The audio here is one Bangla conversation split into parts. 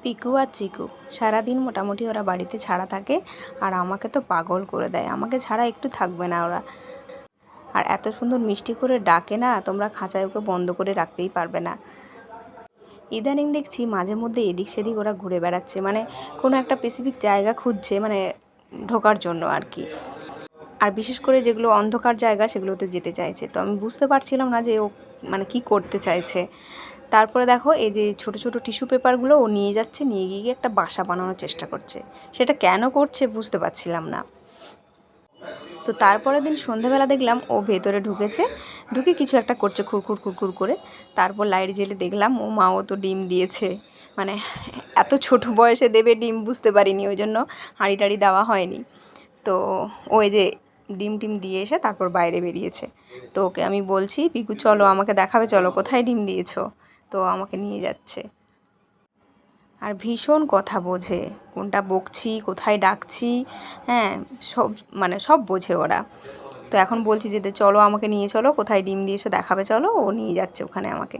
পিকু আর চিকু সারাদিন মোটামুটি ওরা বাড়িতে ছাড়া থাকে আর আমাকে তো পাগল করে দেয়। আমাকে ছাড়া একটু থাকবে না ওরা। আর এত সুন্দর মিষ্টি করে ডাকে না, তোমরা খাঁচায় ওকে বন্ধ করে রাখতেই পারবে না। ইদানিং দেখছি মাঝে মধ্যে এদিক সেদিক ওরা ঘুরে বেড়াচ্ছে, মানে কোনো একটা স্পেসিফিক জায়গা খুঁজছে, মানে ঢোকার জন্য আর কি। আর বিশেষ করে যেগুলো অন্ধকার জায়গা সেগুলোতে যেতে চাইছে। তো আমি বুঝতে পারছিলাম না যে ও মানে কি করতে চাইছে। তারপরে দেখো এই যে ছোট ছোট টিস্যু পেপারগুলো ও নিয়ে যাচ্ছে, নিয়ে গিয়ে একটা বাসা বানানোর চেষ্টা করছে। সেটা কেন করছে বুঝতে পারছিলাম না। তো তারপরের দিন সন্ধেবেলা দেখলাম ও ভেতরে ঢুকেছে, ঢুকে কিছু একটা করছে খুরখুর খুরখুর করে। তারপর লাইট জ্বেলে দেখলাম ও মাও তো ডিম দিয়েছে। মানে এত ছোট বয়সে দেবে ডিম বুঝতে পারিনি, ওই জন্য হাঁড়ি টাড়ি দেওয়া হয়নি। তো ওই যে ডিম টিম দিয়ে এসে তারপর বাইরে বেরিয়েছে। তো ওকে আমি বলছি, পিকু চলো আমাকে দেখাবে, চলো কোথায় ডিম দিয়েছো। তো আমাকে নিয়ে যাচ্ছে। আর ভীষণ কথা বোঝে, কোনটা বকছি কোথায় ডাকছি, হ্যাঁ সব মানে সব বোঝে ওরা। তো এখন বলছি যে চলো আমাকে নিয়ে চলো, কোথায় ডিম দিয়েছো দেখাবে, চলো। ও নিয়ে যাচ্ছে ওখানে আমাকে।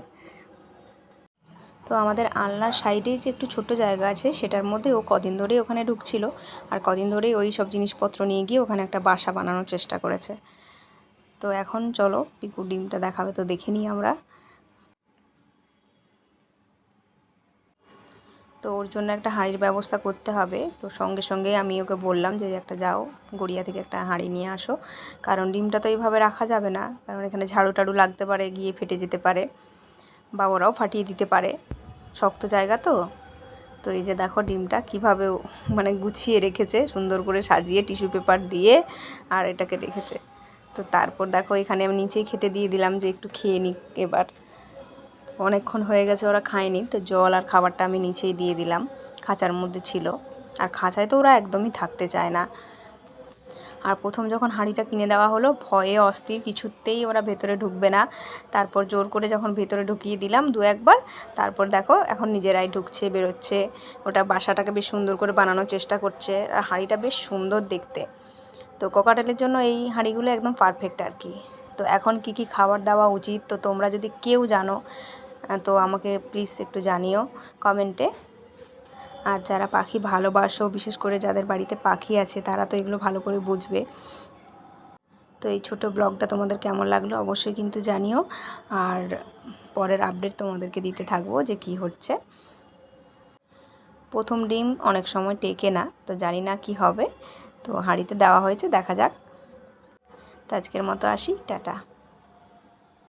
তো আমাদের আলনার সাইডেই যে একটু ছোট্ট জায়গা আছে, সেটার মধ্যে ও কদিন ধরেই ওখানে ঢুকছিল। আর কদিন ধরেই ওই সব জিনিসপত্র নিয়ে গিয়ে ওখানে একটা বাসা বানানোর চেষ্টা করেছে। তো এখন চলো পিকুর ডিমটা দেখাবে, তো দেখে নিই আমরা। তো ওর জন্য একটা হাঁড়ির ব্যবস্থা করতে হবে। তো সঙ্গে সঙ্গে আমি ওকে বললাম যে একটা যাও গড়িয়া থেকে একটা হাঁড়ি নিয়ে আসো, কারণ ডিমটা তো এইভাবে রাখা যাবে না, কারণ এখানে ঝাড়ু টাড়ু লাগতে পারে, গিয়ে ফেটে যেতে পারে বা ওরাও ফাটিয়ে দিতে পারে, শক্ত জায়গা তো। তো এই যে দেখো ডিমটা কীভাবে মানে গুছিয়ে রেখেছে, সুন্দর করে সাজিয়ে টিস্যু পেপার দিয়ে আর এটাকে রেখেছে। তো তারপর দেখো এখানে আমি নিচেই খেতে দিয়ে দিলাম যে একটু খেয়ে নিক এবার। অনেকক্ষণ হয়ে গেছে ওরা খায়নি, তো জল আর খাবারটা আমি নিচেই দিয়ে দিলাম, খাঁচার মধ্যে ছিল। আর খাঁচায় তো ওরা একদমই থাকতে চায় না। আর প্রথম যখন হাঁড়িটা কিনে দেওয়া হলো ভয়ে অস্থির, কিছুতেই ওরা ভেতরে ঢুকবে না। তারপর জোর করে যখন ভেতরে ঢুকিয়ে দিলাম দু একবার, তারপর দেখো এখন নিজেরাই ঢুকছে বেরোচ্ছে। ওটা বাসাটাকে বেশ সুন্দর করে বানানোর চেষ্টা করছে। আর হাঁড়িটা বেশ সুন্দর দেখতে। তো ককাটেলের জন্য এই হাঁড়িগুলো একদম পারফেক্ট আর কি। তো এখন কি কি খাবার দেওয়া উচিত, তো তোমরা যদি কেউ জানো তো আমাকে প্লিজ একটু জানিও কমেন্টে। আর যারা পাখি ভালোবাসো, বিশেষ করে যাদের বাড়িতে পাখি আছে, তারা তো এগুলো ভালো করে বুঝবে। তো এই ছোট ব্লগটা তোমাদের কেমন লাগলো অবশ্যই কিন্তু জানিও। আর পরের আপডেট তোমাদেরকে দিতে থাকবো যে কি হচ্ছে। প্রথম ডিম অনেক সময় টেকে না, তো জানি না কি হবে। তো হাঁড়িতে দেওয়া হয়েছে, দেখা যাক। তো আজকের মতো আসি, টাটা।